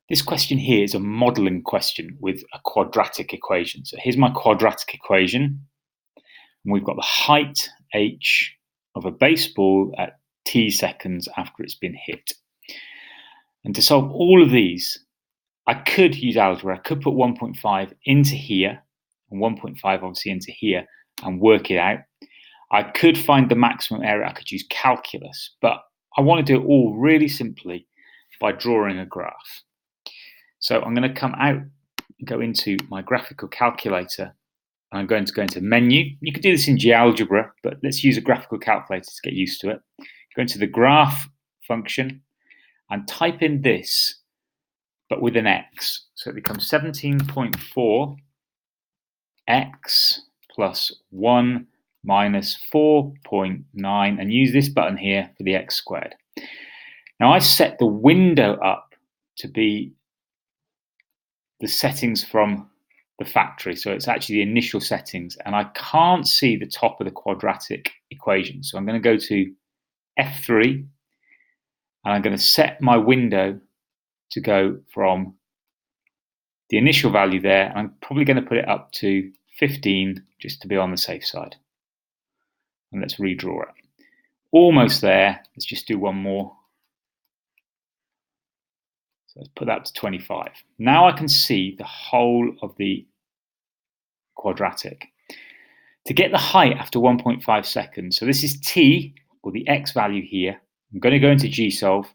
This question here is a modelling question with a quadratic equation. So here's my quadratic equation. And we've got the height h of a baseball at t seconds after it's been hit. And to solve all of these, I could use algebra. I could put 1.5 into here and 1.5 obviously into here and work it out. I could find the maximum area. I could use calculus, but I want to do it all really simply by drawing a graph. So I'm going to come out and go into my graphical calculator. And I'm going to go into menu. You can do this in GeoGebra, but let's use a graphical calculator to get used to it. Go into the graph function and type in this, but with an x. So it becomes 17.4 x plus 1 minus 4.9, and use this button here for the x squared. Now I set the window up to be the settings from the factory, so it's actually the initial settings, and I can't see the top of the quadratic equation. So I'm going to go to F3 and I'm going to set my window to go from the initial value there. I'm probably going to put it up to 15 just to be on the safe side. And let's redraw it. Almost there. Let's just do one more. So let's put that to 25. Now I can see the whole of the quadratic. To get the height after 1.5 seconds, so this is t, or the x value here. I'm going to go into GSolve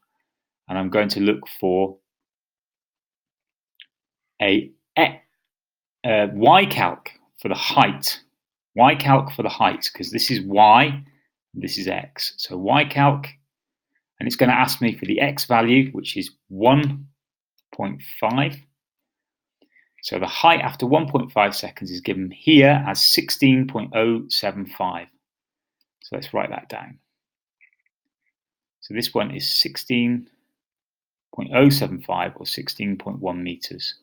and I'm going to look for a y-calc for the height. Y-calc for the height, because this is y, and this is x. So y-calc, and it's going to ask me for the x value, which is 1.5. So the height after 1.5 seconds is given here as 16.075. So let's write that down. So this one is 16.075 or 16.1 meters.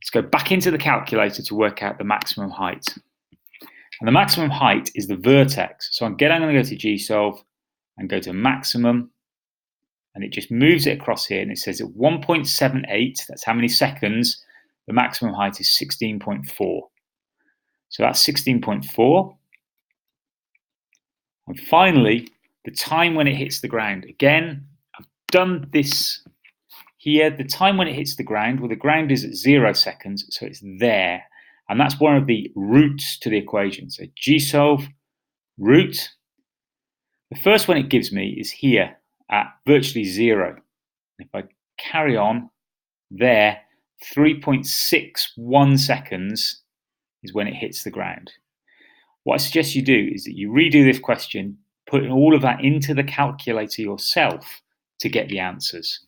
Let's go back into the calculator to work out the maximum height. And the maximum height is the vertex. So I'm going to go to GSolve and go to maximum. And it just moves it across here. And it says at 1.78, that's how many seconds, the maximum height is 16.4. So that's 16.4. And finally, the time when it hits the ground. Again, I've done this here. The time when it hits the ground, well, the ground is at 0 seconds, so it's there. And that's one of the roots to the equation. So GSolve root. The first one it gives me is here at virtually 0. If I carry on there, 3.61 seconds is when it hits the ground. What I suggest you do is that you redo this question, putting all of that into the calculator yourself to get the answers.